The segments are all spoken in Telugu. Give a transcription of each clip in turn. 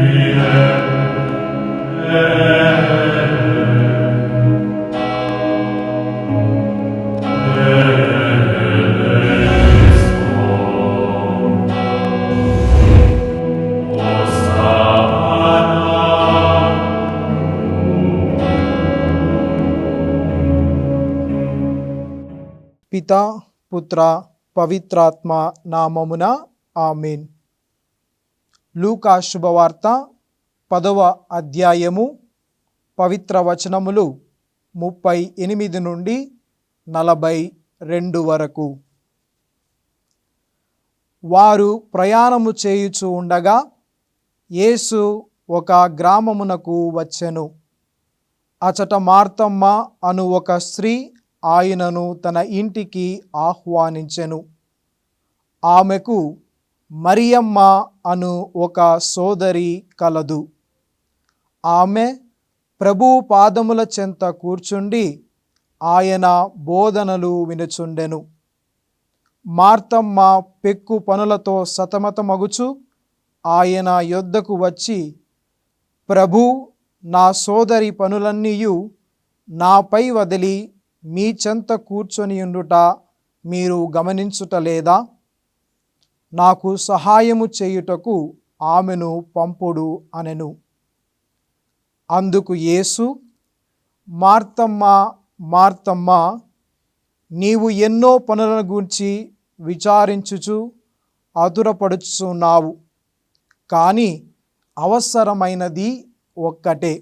పితా పుత్ర పవిత్రాత్మ నామమున ఆమేన్. లూకా శుభవార్త 10వ అధ్యాయము పవిత్ర వచనములు 38 నుండి 42 వరకు. వారు ప్రయాణము చేయుచు ఉండగా యేసు ఒక గ్రామమునకు వచ్చెను. అచట మార్తమ్మ అను ఒక స్త్రీ ఆయనను తన ఇంటికి ఆహ్వానించెను. ఆమెకు మరియమ్మ అను ఒక సోదరి కలదు. ఆమె ప్రభువు పాదముల చెంత కూర్చుండి ఆయన బోధనలు వినుచుండెను. మార్తమ్మ పెక్కు పనులతో సతమతమగుచు ఆయన యొద్దకు వచ్చి, ప్రభూ, నా సోదరి పనులన్నీయు నాపై వదిలి మీ చెంత కూర్చొనియుండుట మీరు గమనించుటలేదా? నాకు సహాయము చేయుటకు ఆమెను పంపుడు అనెను. అందుకు యేసు, మార్తమ్మ, మార్తమ్మ, నీవు ఎన్నో పనులను గూర్చి విచారించుచు ఆతురపడుచున్నావు, కానీ అవసరమైనది ఒక్కటే.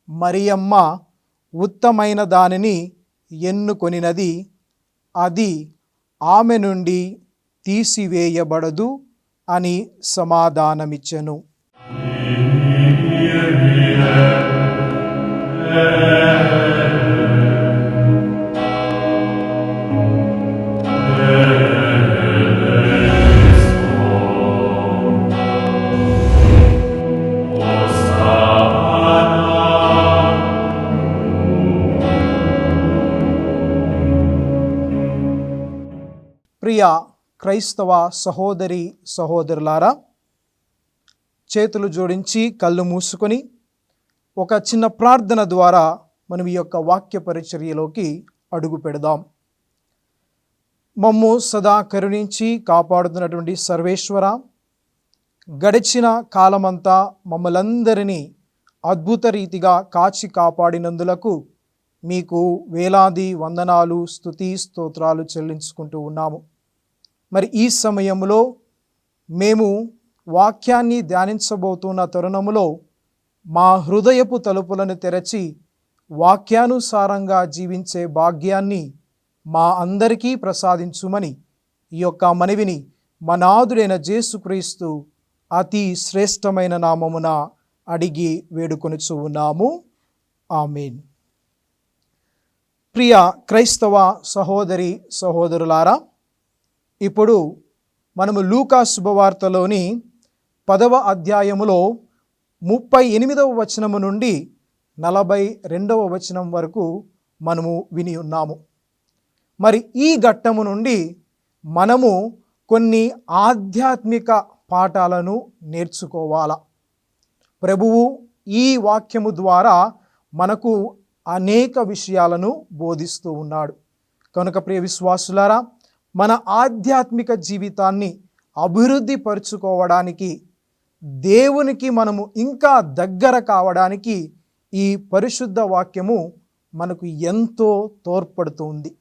మరియమ్మ ఉత్తమైన దానిని ఎన్నుకొనినది, అది ఆమె నుండి తీసివేయబడదు అని సమాధానమిచ్చెను. ప్రియ క్రైస్తవ సహోదరి సహోదరులారా, చేతులు జోడించి కళ్ళు మూసుకొని ఒక చిన్న ప్రార్థన ద్వారా మనం ఈ యొక్క వాక్య పరిచర్యలోకి అడుగు పెడదాం. మమ్ము సదా కరుణించి కాపాడుతున్నటువంటి సర్వేశ్వర, గడిచిన కాలమంతా మమ్మలందరినీ అద్భుత రీతిగా కాచి కాపాడినందులకు మీకు వేలాది వందనాలు, స్తుతి స్తోత్రాలు చెల్లించుకుంటూ ఉన్నాము. మరి ఈ సమయంలో మేము వాక్యాన్ని ధ్యానించబోతున్న తరుణములో మా హృదయపు తలుపులను తెరచి వాక్యానుసారంగా జీవించే భాగ్యాన్ని మా అందరికీ ప్రసాదించుమని ఈ యొక్క మనవిని మనాథుడైన యేసుక్రీస్తు అతి శ్రేష్టమైన నామమున అడిగి వేడుకొనుచు ఉన్నాము. ఆమేన్. ప్రియ క్రైస్తవ సహోదరి సహోదరులారా, ఇప్పుడు మనము లూకా శుభవార్తలోని 10వ అధ్యాయములో 38వ వచనము నుండి 42వ వచనం వరకు మనము విని ఉన్నాము. మరి ఈ ఘట్టము నుండి మనము కొన్ని ఆధ్యాత్మిక పాఠాలను నేర్చుకోవాలా. ప్రభువు ఈ వాక్యము ద్వారా మనకు అనేక విషయాలను బోధిస్తూ ఉన్నాడు. కనుక ప్రియ విశ్వాసులారా, మన ఆధ్యాత్మిక జీవితాన్ని అభివృద్ధి పరుచుకోవడానికి, దేవునికి మనము ఇంకా దగ్గర కావడానికి ఈ పరిశుద్ధ వాక్యము మనకు ఎంతో తోడ్పడుతుంది.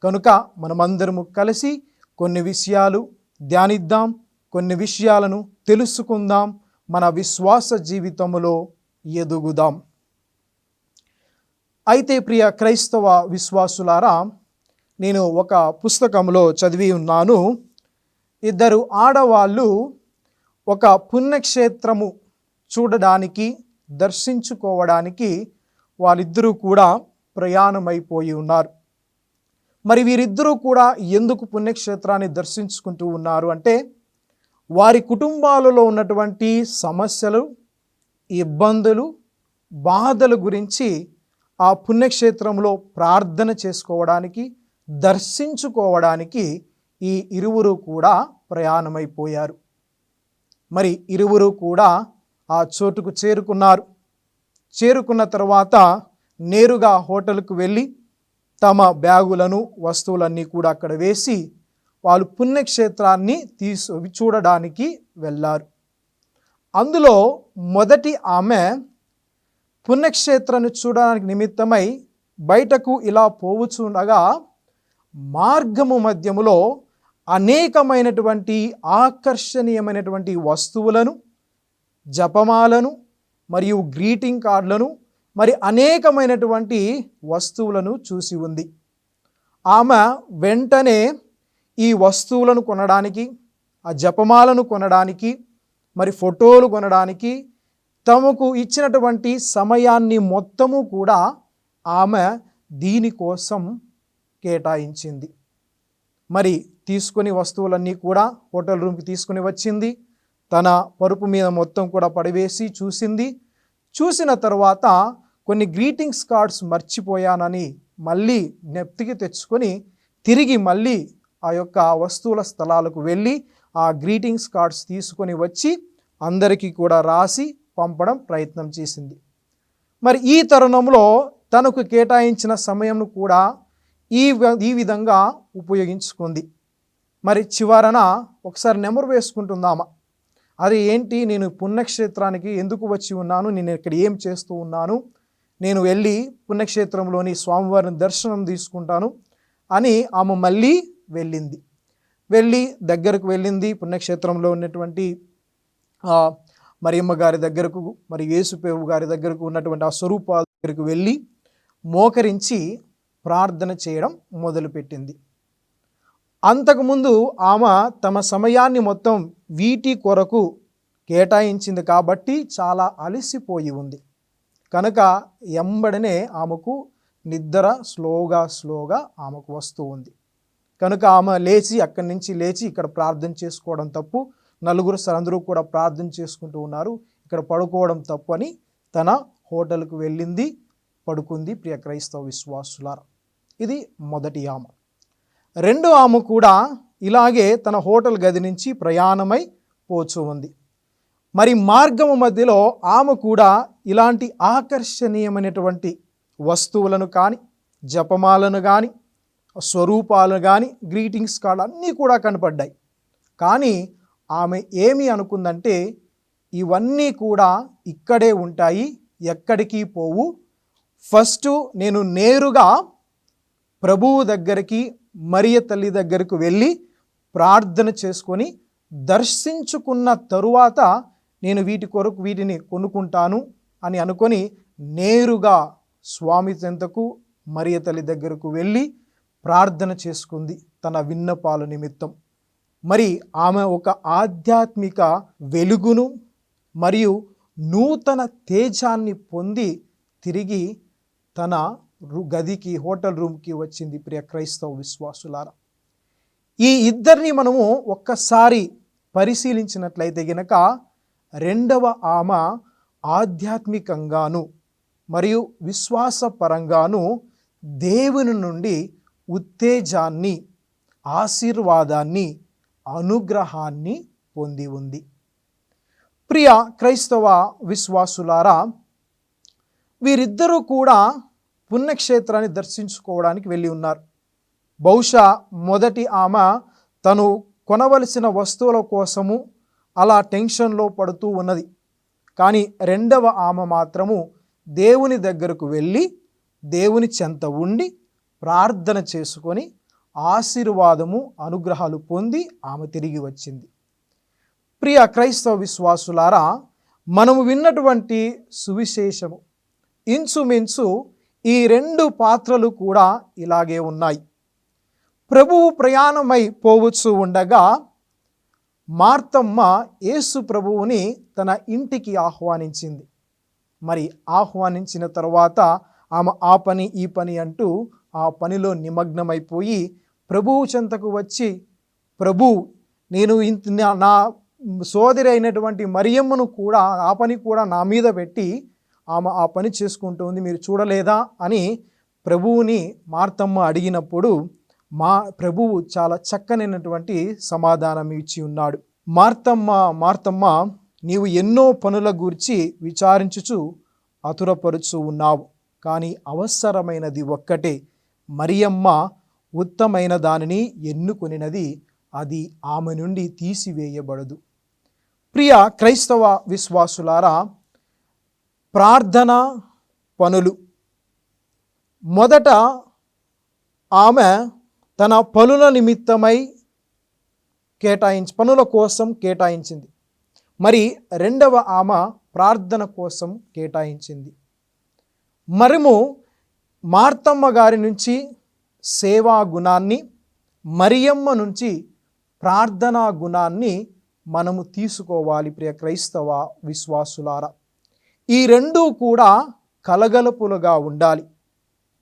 కనుక మనమందరము కలిసి కొన్ని విషయాలు ధ్యానిద్దాం, కొన్ని విషయాలను తెలుసుకుందాం, మన విశ్వాస జీవితంలో ఎదుగుదాం. అయితే ప్రియ క్రైస్తవ విశ్వాసులారా, నేను ఒక పుస్తకంలో చదివి ఉన్నాను. 2 ఆడవాళ్ళు ఒక పుణ్యక్షేత్రము చూడడానికి, దర్శించుకోవడానికి వాళ్ళిద్దరూ కూడా ప్రయాణమైపోయి ఉన్నారు. మరి వీరిద్దరూ కూడా ఎందుకు పుణ్యక్షేత్రాన్ని దర్శించుకుంటూ ఉన్నారు అంటే, వారి కుటుంబాలలో ఉన్నటువంటి సమస్యలు, ఇబ్బందులు, బాధల గురించి ఆ పుణ్యక్షేత్రంలో ప్రార్థన చేసుకోవడానికి, దర్శించుకోవడానికి ఈ ఇరువురు కూడా ప్రయాణమైపోయారు. మరి ఇరువురు కూడా ఆ చోటుకు చేరుకున్నారు. చేరుకున్న తర్వాత నేరుగా హోటల్కు వెళ్ళి తమ బ్యాగులను వస్తువులన్నీ కూడా అక్కడ వేసి వాళ్ళు పుణ్యక్షేత్రాన్ని చూడడానికి వెళ్ళారు. అందులో మొదటి ఆమె పుణ్యక్షేత్రాన్ని చూడడానికి నిమిత్తమై బయటకు ఇలా పోవుచుండగా మార్గము మధ్యములో అనేకమైనటువంటి ఆకర్షణీయమైనటువంటి వస్తువులను, జపమాలను మరియు గ్రీటింగ్ కార్డులను, మరి అనేకమైనటువంటి వస్తువులను చూసి ఉంది. ఆమె వెంటనే ఈ వస్తువులను కొనడానికి, ఆ జపమాలను కొనడానికి, మరి ఫోటోలు కొనడానికి తమకు ఇచ్చినటువంటి సమయాన్ని మొత్తము కూడా ఆమె దీనికోసం కేటాయించింది. మరి తీసుకుని వస్తువులన్నీ కూడా హోటల్ రూమ్కి తీసుకుని వచ్చింది. తన పరుపు మీద మొత్తం కూడా పడివేసి చూసింది. చూసిన తర్వాత కొన్ని గ్రీటింగ్స్ కార్డ్స్ మర్చిపోయానని మళ్ళీ జ్ఞప్తికి తెచ్చుకొని తిరిగి మళ్ళీ ఆ యొక్క వస్తువుల స్థలాలకు వెళ్ళి ఆ గ్రీటింగ్స్ కార్డ్స్ తీసుకొని వచ్చి అందరికీ కూడా రాసి పంపడం ప్రయత్నం చేసింది. మరి ఈ తరుణంలో తనకు కేటాయించిన సమయంను కూడా ఈ విధంగా ఉపయోగించుకుంది. మరి చివరన ఒకసారి నెమరు వేసుకుంటుందామా, అది ఏంటి, నేను పుణ్యక్షేత్రానికి ఎందుకు వచ్చి ఉన్నాను, నేను ఇక్కడ ఏం చేస్తూ ఉన్నాను, నేను వెళ్ళి పుణ్యక్షేత్రంలోని స్వామివారిని దర్శనం తీసుకుంటాను అని ఆమె మళ్ళీ వెళ్ళి దగ్గరకు వెళ్ళింది. పుణ్యక్షేత్రంలో ఉన్నటువంటి మరియమ్మ గారి దగ్గరకు, మరి యేసుప్రభు గారి దగ్గరకు ఉన్నటువంటి ఆ స్వరూపాల దగ్గరకు వెళ్ళి మోకరించి ప్రార్థన చేయడం మొదలుపెట్టింది. అంతకుముందు ఆమె తమ సమయాన్ని మొత్తం వీటి కొరకు కేటాయించింది కాబట్టి చాలా అలసిపోయి ఉంది. కనుక ఎంబడనే ఆమెకు నిద్ర స్లోగా ఆమెకు వస్తూ ఉంది. కనుక ఆమె అక్కడి నుంచి లేచి ఇక్కడ ప్రార్థన చేసుకోవడం తప్పు, నలుగురు అందరూ కూడా ప్రార్థన చేసుకుంటూ ఉన్నారు, ఇక్కడ పడుకోవడం తప్పు అని తన హోటల్కు వెళ్ళింది, పడుకుంది. ప్రియ క్రైస్తవ విశ్వాసులారా, ఇది మొదటి ఆమె. రెండో ఆమె కూడా ఇలాగే తన హోటల్ గది నుంచి ప్రయాణమై పోచూ ఉంది. మరి మార్గము మధ్యలో ఆమె కూడా ఇలాంటి ఆకర్షణీయమైనటువంటి వస్తువులను కానీ, జపమాలను కానీ, స్వరూపాలను కానీ, గ్రీటింగ్స్ కార్డు అన్నీ కూడా కనపడ్డాయి. కానీ ఆమె ఏమి అనుకుందంటే, ఇవన్నీ కూడా ఇక్కడే ఉంటాయి, ఎక్కడికి పోవు, ఫస్ట్ నేను నేరుగా ప్రభువు దగ్గరికి, మరియ తల్లి దగ్గరకు వెళ్ళి ప్రార్థన చేసుకొని దర్శించుకున్న తరువాత నేను వీటిని కొనుక్కుంటాను అని అనుకొని నేరుగా స్వామి చెంతకు, మరియ తల్లి దగ్గరకు వెళ్ళి ప్రార్థన చేసుకుంది తన విన్నపాల నిమిత్తం. మరి ఆమె ఒక ఆధ్యాత్మిక వెలుగును మరియు నూతన తేజాన్ని పొంది తిరిగి తన గదికి, హోటల్ రూమ్కి వచ్చింది. ప్రియ క్రైస్తవ విశ్వాసులారా, ఈ ఇద్దరిని మనము ఒక్కసారి పరిశీలించినట్లయితే గనక రెండవ ఆమె ఆధ్యాత్మికంగాను మరియు విశ్వాసపరంగాను దేవుని నుండి ఉత్తేజాన్ని, ఆశీర్వాదాన్ని, అనుగ్రహాన్ని పొంది ఉంది. ప్రియ క్రైస్తవ విశ్వాసులారా, వీరిద్దరూ కూడా పుణ్యక్షేత్రాన్ని దర్శించుకోవడానికి వెళ్ళి ఉన్నారు. బహుశా మొదటి ఆమె తను కొనవలసిన వస్తువుల కోసము అలా టెన్షన్లో పడుతూ ఉన్నది. కానీ రెండవ ఆమె మాత్రము దేవుని దగ్గరకు వెళ్ళి దేవుని చెంత ఉండి ప్రార్థన చేసుకొని ఆశీర్వాదము, అనుగ్రహాలు పొంది ఆమె తిరిగి వచ్చింది. ప్రియ క్రైస్తవ విశ్వాసులారా, మనము విన్నటువంటి సువిశేషము ఇంచుమించు ఈ రెండు పాత్రలు కూడా ఇలాగే ఉన్నాయి. ప్రభువు ప్రయాణమై పోవచ్చు ఉండగా మార్తమ్మ యేసు ప్రభువుని తన ఇంటికి ఆహ్వానించింది. మరి ఆహ్వానించిన తర్వాత ఆమె ఆ పని ఈ పని అంటూ ఆ పనిలో నిమగ్నమైపోయి ప్రభువు చెంతకు వచ్చి, ప్రభు, నేను నా సోదరి అయినటువంటి మరియమ్మను కూడా ఆ పని కూడా నా మీద పెట్టి ఆమె ఆ పని చేసుకుంటూ ఉంది, మీరు చూడలేదా అని ప్రభువుని మార్తమ్మ అడిగినప్పుడు ప్రభువు చాలా చక్కనైనటువంటి సమాధానం ఇచ్చి ఉన్నాడు. మార్తమ్మ, నీవు ఎన్నో పనుల గూర్చి విచారించుచు అతురపరుచు ఉన్నావు, కానీ అవసరమైనది ఒక్కటే, మరియమ్మ ఉత్తమైన దానిని ఎన్నుకొనినది, అది ఆమె నుండి తీసివేయబడదు. ప్రియ క్రైస్తవ విశ్వాసులారా, ప్రార్థన పనులు మొదట ఆమె తన పనుల నిమిత్తమై పనుల కోసం కేటాయించింది. మరి రెండవ ఆమె ప్రార్థన కోసం కేటాయించింది. మనము మార్తమ్మ గారి నుంచి సేవా గుణాన్ని, మరియమ్మ నుంచి ప్రార్థనా గుణాన్ని మనము తీసుకోవాలి. ప్రియ క్రైస్తవ విశ్వాసులారా, ఈ రెండూ కూడా కలగలుపులుగా ఉండాలి.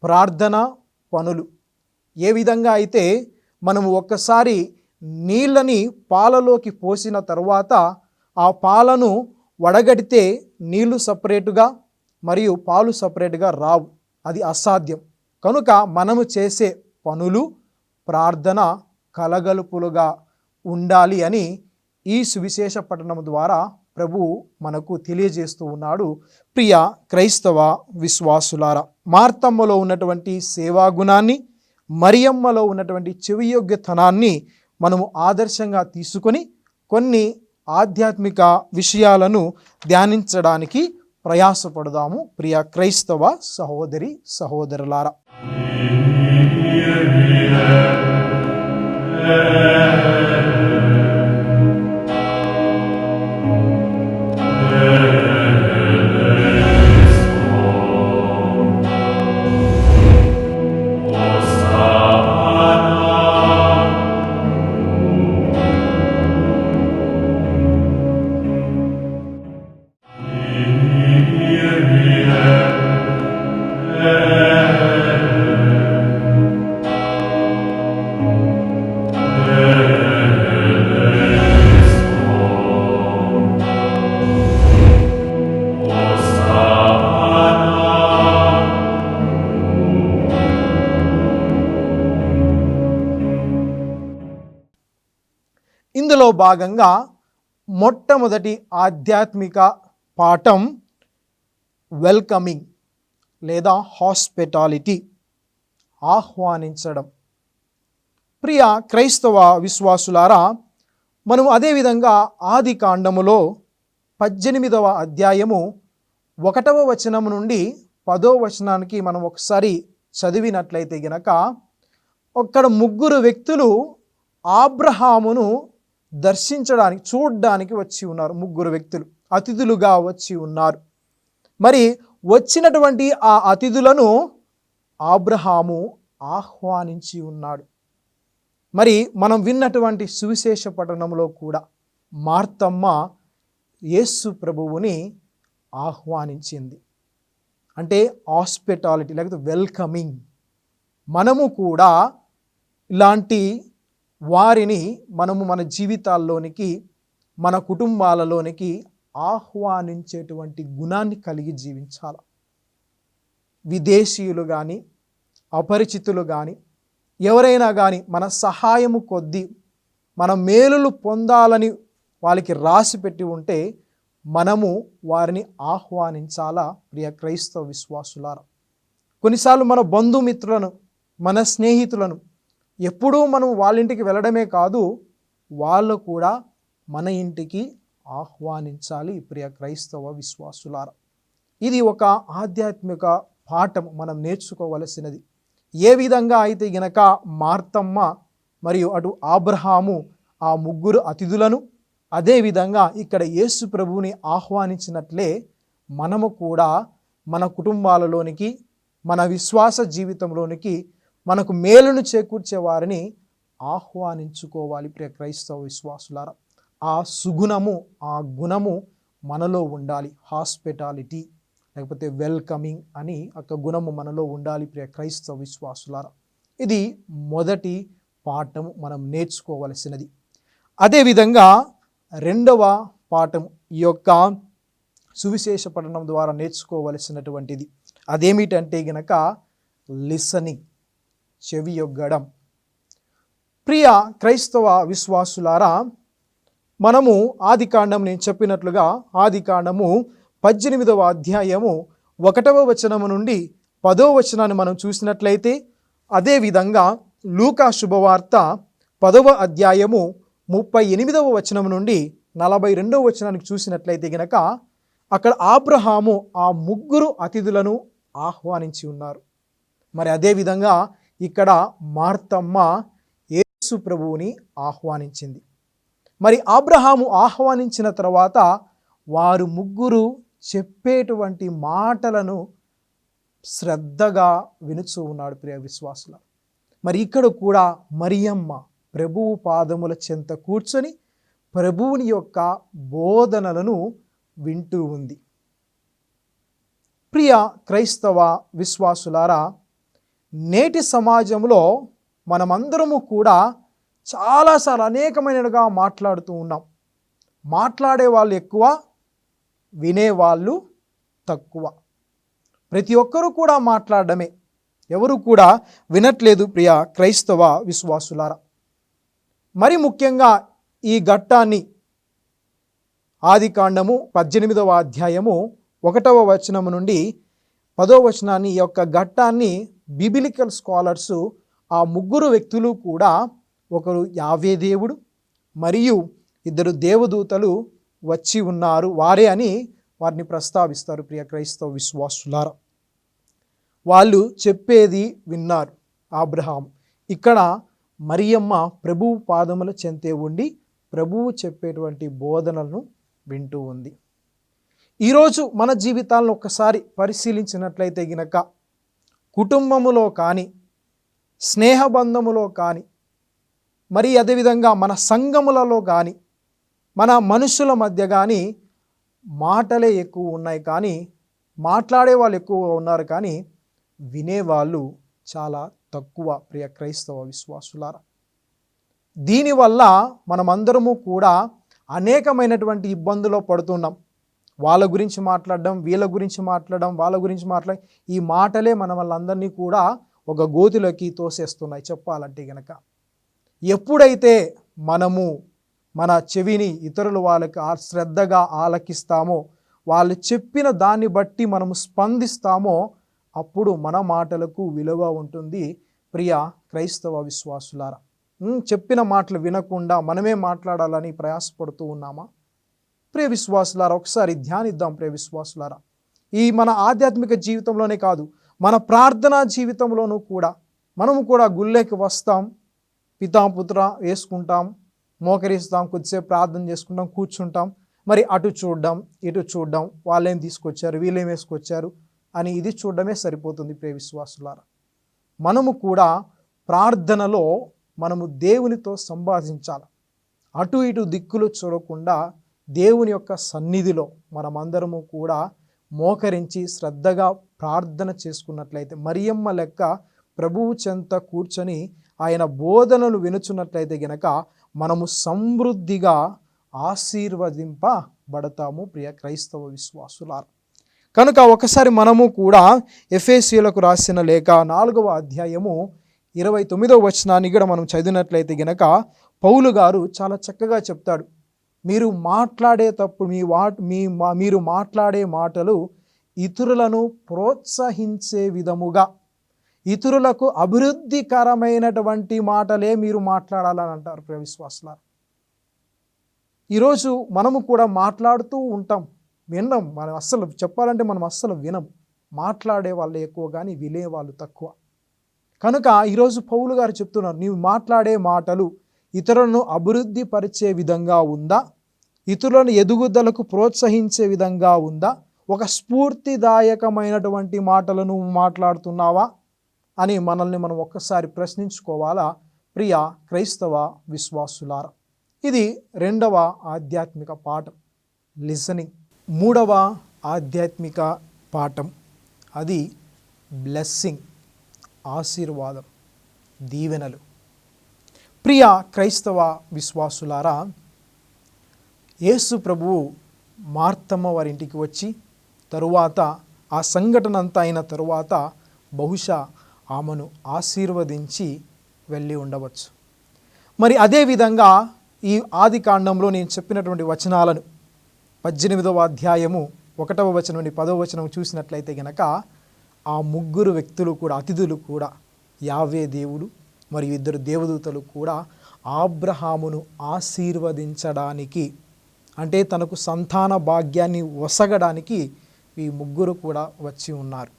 ప్రార్థన పనులు ఏ విధంగా అయితే మనము ఒక్కసారి నీళ్ళని పాలలోకి పోసిన తర్వాత ఆ పాలను వడగడితే నీళ్లు సపరేటుగా మరియు పాలు సపరేటుగా రావు, అది అసాధ్యం. కనుక మనము చేసే పనులు ప్రార్థన కలగలుపులుగా ఉండాలి అని ఈ సువిశేష పఠనం ద్వారా ప్రభువు మనకు తెలియజేస్తూ ఉన్నాడు. ప్రియ క్రైస్తవ విశ్వాసులారా, మార్తమ్మలో ఉన్నటువంటి సేవా గుణాన్ని, మరియమ్మలో ఉన్నటువంటి చెవియోగ్యతనాన్ని మనము ఆదర్శంగా తీసుకొని కొన్ని ఆధ్యాత్మిక విషయాలను ధ్యానించడానికి ప్రయాసపడదాము. ప్రియ క్రైస్తవ సహోదరి సహోదరులారా, ఇందులో భాగంగా మొట్టమొదటి ఆధ్యాత్మిక పాఠం వెల్కమింగ్ లేదా హాస్పిటాలిటీ, ఆహ్వానించడం. ప్రియ క్రైస్తవ విశ్వాసులారా, మనం అదేవిధంగా ఆది కాండములో 18వ అధ్యాయము 1వ వచనం నుండి 10వ వచనానికి మనం ఒకసారి చదివినట్లయితే గనక, అక్కడ ముగ్గురు వ్యక్తులు అబ్రహామును దర్శించడానికి, చూడడానికి వచ్చి ఉన్నారు. ముగ్గురు వ్యక్తులు అతిథులుగా వచ్చి ఉన్నారు. మరి వచ్చినటువంటి ఆ అతిథులను అబ్రహాము ఆహ్వానించి ఉన్నాడు. మరి మనం విన్నటువంటి సువిశేష పఠనంలో కూడా మార్తమ్మ యేసు ప్రభువుని ఆహ్వానించింది. అంటే హాస్పిటాలిటీ లేకపోతే వెల్కమింగ్. మనము కూడా ఇలాంటి వారిని మనము మన జీవితాల్లోనికి, మన కుటుంబాలలోనికి ఆహ్వానించేటువంటి గుణాన్ని కలిగి జీవించాలి. విదేశీయులు కానీ, అపరిచితులు కానీ, ఎవరైనా కానీ మన సహాయము కొద్దీ మన మేలులు పొందాలని వాళ్ళకి రాసి పెట్టి ఉంటే మనము వారిని ఆహ్వానించాలా. ప్రియ క్రైస్తవ విశ్వాసులారా, కొన్నిసార్లు మన బంధుమిత్రులను, మన స్నేహితులను ఎప్పుడూ మనం వాళ్ళ ఇంటికి వెళ్ళడమే కాదు, వాళ్ళు కూడా మన ఇంటికి ఆహ్వానించాలి. ప్రియ క్రైస్తవ విశ్వాసులారా, ఇది ఒక ఆధ్యాత్మిక పాఠం, మనం నేర్చుకోవలసినది. ఏ విధంగా అయితే గనక మార్తమ్మ మరియు అటు అబ్రహాము ఆ ముగ్గురు అతిథులను, అదేవిధంగా ఇక్కడ యేసు ప్రభువుని ఆహ్వానించినట్లే మనము కూడా మన కుటుంబాలలోనికి, మన విశ్వాస జీవితంలోనికి మనకు మేలును చేకూర్చే వారిని ఆహ్వానించుకోవాలి. ప్రియ క్రైస్తవ విశ్వాసులారా, ఆ సుగుణము, ఆ గుణము మనలో ఉండాలి. హాస్పిటాలిటీ లేకపోతే వెల్కమింగ్ అని ఒక గుణము మనలో ఉండాలి. ప్రియ క్రైస్తవ విశ్వాసులారా, ఇది మొదటి పాఠము, మనం నేర్చుకోవలసినది. అదేవిధంగా రెండవ పాఠం ఈ యొక్క సువిశేష పఠనం ద్వారా నేర్చుకోవలసినటువంటిది అదేమిటంటే గనక లిసనింగ్, చెవి యొగ్గడం. ప్రియ క్రైస్తవ విశ్వాసులారా, మనము ఆదికాండం, నేను చెప్పినట్లుగా ఆదికాండము 18వ అధ్యాయము 1వ వచనము నుండి 10వ వచనాన్ని మనం చూసినట్లయితే, అదేవిధంగా లూకా శుభవార్త 10వ అధ్యాయము 38వ వచనం నుండి 42వ వచనానికి చూసినట్లయితే గనక అక్కడ అబ్రహాము ఆ ముగ్గురు అతిథులను ఆహ్వానించి ఉన్నారు. మరి అదేవిధంగా ఇక్కడ మార్తమ్మ యేసు ప్రభువుని ఆహ్వానించింది. మరి అబ్రహాము ఆహ్వానించిన తర్వాత వారు ముగ్గురు చెప్పేటువంటి మాటలను శ్రద్ధగా వినుచూ ఉన్నాడు ప్రియ విశ్వాసుల. మరి ఇక్కడ కూడా మరియమ్మ ప్రభువు పాదముల చెంత కూర్చొని ప్రభువుని యొక్క బోధనలను వింటూ ఉంది. ప్రియ క్రైస్తవ విశ్వాసులారా, నేటి సమాజంలో మనమందరము కూడా చాలాసార్లు అనేకమైనగా మాట్లాడుతూ ఉన్నాం. మాట్లాడే వాళ్ళు ఎక్కువ, వినేవాళ్ళు తక్కువ. ప్రతి ఒక్కరూ కూడా మాట్లాడడమే, ఎవరు కూడా వినట్లేదు ప్రియ క్రైస్తవ విశ్వాసులారా. మరి ముఖ్యంగా ఈ ఘట్టాన్ని ఆదికాండము 18వ అధ్యాయము 1వ వచనము నుండి 10వ వచనాన్ని, ఈ యొక్క ఘట్టాన్ని బిబిలికల్ స్కాలర్సు ఆ ముగ్గురు వ్యక్తులు కూడా, ఒకరు యావే దేవుడు మరియు ఇద్దరు దేవదూతలు వచ్చి ఉన్నారు, వారే అని వారిని ప్రస్తావిస్తారు ప్రియ క్రైస్తవ విశ్వాసులారా. వాళ్ళు చెప్పేది విన్నారు అబ్రహాం. ఇక్కడ మరియమ్మ ప్రభువు పాదముల చెంతే ఉండి ప్రభువు చెప్పేటువంటి బోధనలను వింటూ ఉంది. ఈరోజు మన జీవితాలను ఒక్కసారి పరిశీలించినట్లయితే గినక, కుటుంబములో కానీ, స్నేహబంధములో కానీ, మరి అదేవిధంగా మన సంఘములలో కానీ, మన మనుషుల మధ్య కానీ మాటలే ఎక్కువ ఉన్నాయి, కానీ మాట్లాడే వాళ్ళు ఎక్కువగా ఉన్నారు, కానీ వినేవాళ్ళు చాలా తక్కువ ప్రియ క్రైస్తవ విశ్వాసులారా. దీనివల్ల మనమందరము కూడా అనేకమైనటువంటి ఇబ్బందుల్లో పడుతున్నాం. వాళ్ళ గురించి మాట్లాడడం, వీళ్ళ గురించి మాట్లాడడం, వాళ్ళ గురించి ఈ మాటలే మన వాళ్ళందరినీ కూడా ఒక గోతిలోకి తోసేస్తున్నాయి చెప్పాలంటే గనక. ఎప్పుడైతే మనము మన చెవిని ఇతరుల వాళ్ళకి శ్రద్ధగా ఆలకిస్తామో, వాళ్ళు చెప్పిన దాన్ని బట్టి మనము స్పందిస్తామో, అప్పుడు మన మాటలకు విలువ ఉంటుంది ప్రియ క్రైస్తవ విశ్వాసులారా. చెప్పిన మాటలు వినకుండా మనమే మాట్లాడాలని ప్రయాసపడుతూ ఉన్నామా? ప్రియ విశ్వాసులారా, ఒకసారి ధ్యానిద్దాం ప్రియ విశ్వాసులారా. ఈ మన ఆధ్యాత్మిక జీవితంలోనే కాదు, మన ప్రార్థనా జీవితంలోనూ కూడా మనము కూడా గుళ్ళకి వస్తాం, పితాపుత్ర వేసుకుంటాం, మోకరిస్తాం, కొద్దిసేపు ప్రార్థన చేసుకుంటాం, కూర్చుంటాం, మరి అటు చూడడం ఇటు చూడడం, వాళ్ళేం తీసుకొచ్చారు, వీళ్ళేం వేసుకొచ్చారు అని ఇది చూడడమే సరిపోతుంది ప్రియ విశ్వాసులారా. మనము కూడా ప్రార్థనలో మనము దేవునితో సంభాషించాలి. అటు ఇటు దిక్కులు చూడకుండా దేవుని యొక్క సన్నిధిలో మనమందరము కూడా మోకరించి శ్రద్ధగా ప్రార్థన చేసుకున్నట్లయితే, మరియమ్మ లెక్క ప్రభువు చెంత కూర్చొని ఆయన బోధనలు వినుచున్నట్లయితే గనక మనము సమృద్ధిగా ఆశీర్వదింపబడతాము ప్రియ క్రైస్తవ విశ్వాసులారా. కనుక ఒకసారి మనము కూడా ఎఫెసీయులకు రాసిన లేఖ 4వ అధ్యాయము 29వ వచనాన్ని కూడా మనం చదివినట్లయితే గనక పౌలు గారు చాలా చక్కగా చెప్తాడు. మీరు మాట్లాడేటప్పుడు మీరు మాట్లాడే మాటలు ఇతరులను ప్రోత్సహించే విధముగా, ఇతరులకు అభివృద్ధికరమైనటువంటి మాటలే మీరు మాట్లాడాలని అంటారు ప్రియ విశ్వాసులారా. ఈరోజు మనము కూడా మాట్లాడుతూ ఉంటాం, వినం. మనం అస్సలు చెప్పాలంటే మనం అస్సలు వినం. మాట్లాడే వాళ్ళు ఎక్కువ కానీ వినే వాళ్ళు తక్కువ. కనుక ఈరోజు పౌలు గారు చెప్తున్నారు, నీవు మాట్లాడే మాటలు ఇతరులను అభివృద్ధి పరిచే విధంగా ఉందా, ఇతరులను ఎదుగుదలకు ప్రోత్సహించే విధంగా ఉందా, ఒక స్ఫూర్తిదాయకమైనటువంటి మాటలను మాట్లాడుతున్నావా అని మనల్ని మనం ఒక్కసారి ప్రశ్నించుకోవాలా ప్రియ క్రైస్తవ విశ్వాసులారా. ఇది 2వ ఆధ్యాత్మిక పాఠం, లిసనింగ్. 3వ ఆధ్యాత్మిక పాఠం, అది బ్లెస్సింగ్, ఆశీర్వాదం, దీవెనలు. ప్రియ క్రైస్తవ విశ్వాసులారా, యేసు ప్రభువు మార్తమ్మ వారి ఇంటికి వచ్చి తరువాత ఆ సంఘటన అంతా అయిన తరువాత బహుశా ఆమెను ఆశీర్వదించి వెళ్ళి ఉండవచ్చు. మరి అదేవిధంగా ఈ ఆది కాండంలో నేను చెప్పినటువంటి వచనాలను 18వ అధ్యాయము 1వ వచనం నుండి 10వ వచనం చూసినట్లయితే గనక ఆ ముగ్గురు వ్యక్తులు కూడా, అతిథులు కూడా, యావే దేవుడు మరియు 2 దేవదూతలు కూడా అబ్రహామును ఆశీర్వదించడానికి, అంటే తనకు సంతాన భాగ్యాన్ని వసగడానికి ఈ ముగ్గురు కూడా వచ్చి ఉన్నారు.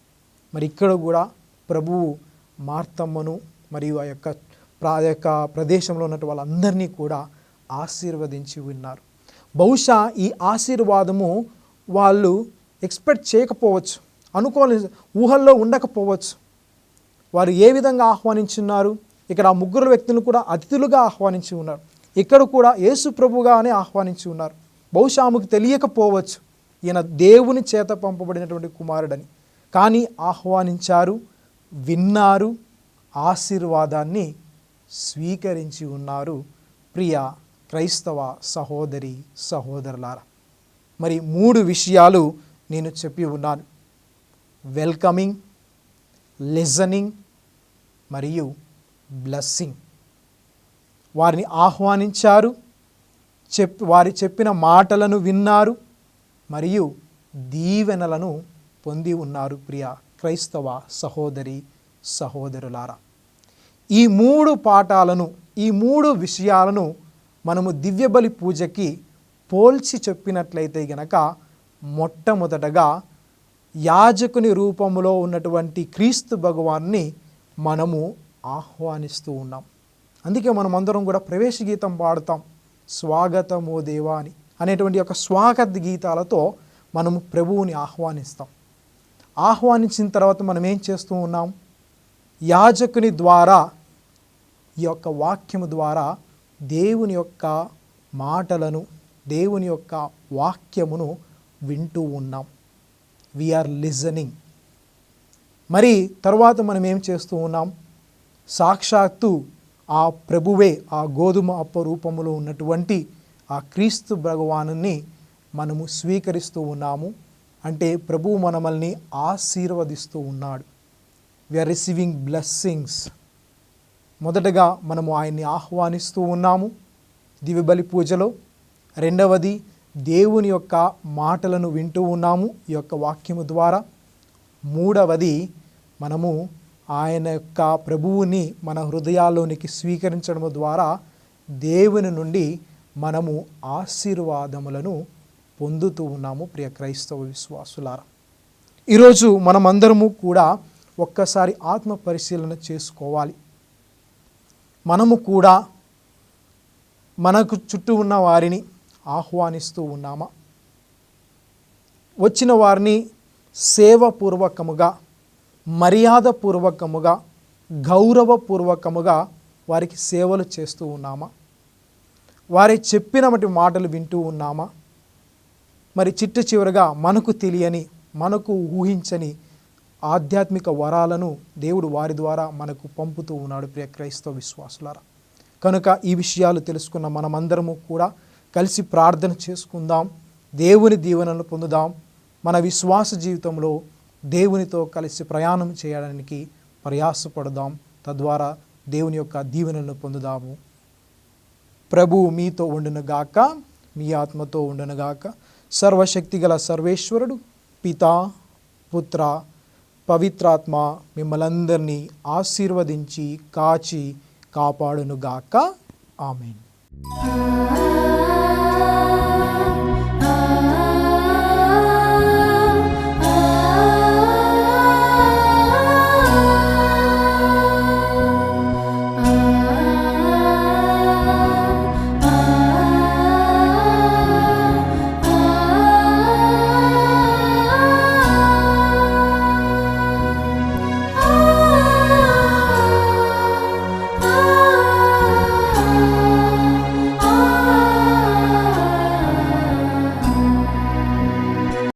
మరి ఇక్కడ కూడా ప్రభువు మార్తమ్మను మరియు ఆ యొక్క ప్రదేశంలో ఉన్నటువంటి వాళ్ళందరినీ కూడా ఆశీర్వదించి ఉన్నారు. బహుశా ఈ ఆశీర్వాదము వాళ్ళు ఎక్స్పెక్ట్ చేయకపోవచ్చు, అనుకోని ఊహల్లో ఉండకపోవచ్చు. వారు ఏ విధంగా ఆహ్వానించున్నారు? ఇక్కడ ఆ ముగ్గురు వ్యక్తులను కూడా అతిథులుగా ఆహ్వానించి ఉన్నారు. ఇక్కడ కూడా యేసు ప్రభుగానే ఆహ్వానించి ఉన్నారు. బహుశా ఆమెకు తెలియకపోవచ్చు ఈయన దేవుని చేత పంపబడినటువంటి కుమారుడని. కానీ ఆహ్వానించారు, విన్నారు, ఆశీర్వాదాన్ని స్వీకరించి ఉన్నారు. ప్రియ క్రైస్తవ సహోదరి సహోదరులారా, మరి 3 విషయాలు నేను చెప్పి ఉన్నాను. వెల్కమింగ్, లిజనింగ్ మరియు బ్లెస్సింగ్. వారిని ఆహ్వానించారు, వారి చెప్పిన మాటలను విన్నారు మరియు దీవెనలను పొంది ఉన్నారు. ప్రియ క్రైస్తవ సహోదరి సహోదరులారా, ఈ 3 పాఠాలను, ఈ 3 విషయాలను మనము దివ్యబలి పూజకి పోల్చి చెప్పినట్లయితే గనక మొట్టమొదటగా యాజకుని రూపంలో ఉన్నటువంటి క్రీస్తు భగవాన్ని మనము ఆహ్వానిస్తూ ఉన్నాం. అందుకే మనం అందరం కూడా ప్రవేశ గీతం పాడుతాం, స్వాగతమో దేవా అని అనేటువంటి ఒక స్వాగత గీతాలతో మనము ప్రభువుని ఆహ్వానిస్తాం. ఆహ్వానించిన తర్వాత మనం ఏం చేస్తూ ఉన్నాం? యాజకుని ద్వారా, ఈ యొక్క వాక్యము ద్వారా దేవుని యొక్క మాటలను, దేవుని యొక్క వాక్యమును వింటూ ఉన్నాం. We are listening. మరి తర్వాత మనం ఏం చేస్తూ ఉన్నాం? సాక్షాత్తు ఆ ప్రభువే, ఆ గోధుమ అప్ప రూపములో ఉన్నటువంటి ఆ క్రీస్తు భగవానుని మనము స్వీకరిస్తూ ఉన్నాము. అంటే ప్రభువు మనల్ని ఆశీర్వదిస్తూ ఉన్నాడు. We are receiving blessings. మొదటగా మనము ఆయన్ని ఆహ్వానిస్తూ ఉన్నాము దివ్యబలి పూజలో. రెండవది, దేవుని యొక్క మాటలను వింటూ ఉన్నాము ఈ యొక్క వాక్యము ద్వారా. మూడవది, మనము ఆయన యొక్క ప్రభువుని మన హృదయాల్లోనికి స్వీకరించడం ద్వారా దేవుని నుండి మనము ఆశీర్వాదములను పొందుతూ ఉన్నాము. ప్రియ క్రైస్తవ విశ్వాసులారా, ఈరోజు మనమందరము కూడా ఒక్కసారి ఆత్మ పరిశీలన చేసుకోవాలి. మనము కూడా మనకు చుట్టూ ఉన్న వారిని ఆహ్వానిస్తూ ఉన్నామా? వచ్చిన వారిని సేవపూర్వకముగా, మర్యాదపూర్వకముగా, గౌరవపూర్వకముగా వారికి సేవలు చేస్తూ ఉన్నామా? వారి చెప్పినటువంటి మాటలు వింటూ ఉన్నామా? మరి చిట్ట చివరగా మనకు తెలియని, మనకు ఊహించని ఆధ్యాత్మిక వరాలను దేవుడు వారి ద్వారా మనకు పంపుతూ ఉన్నాడు. ప్రియ క్రైస్తవ విశ్వాసులారా, కనుక ఈ విషయాలు తెలుసుకున్న మనమందరము కూడా కలిసి ప్రార్థన చేసుకుందాం, దేవుని దీవెనలను పొందుదాం. మన విశ్వాస జీవితంలో దేవునితో కలిసి ప్రయాణం చేయడానికి ప్రయాసపడదాం. తద్వారా దేవుని యొక్క దీవెనలను పొందుదాము. ప్రభువు మీతో ఉండునుగాక, మీ ఆత్మతో ఉండునుగాక. సర్వశక్తిగల సర్వేశ్వరుడు పితా, పుత్ర, పవిత్రాత్మ మిమ్మలందరినీ ఆశీర్వదించి కాచి కాపాడునుగాక. ఆమేన్. ah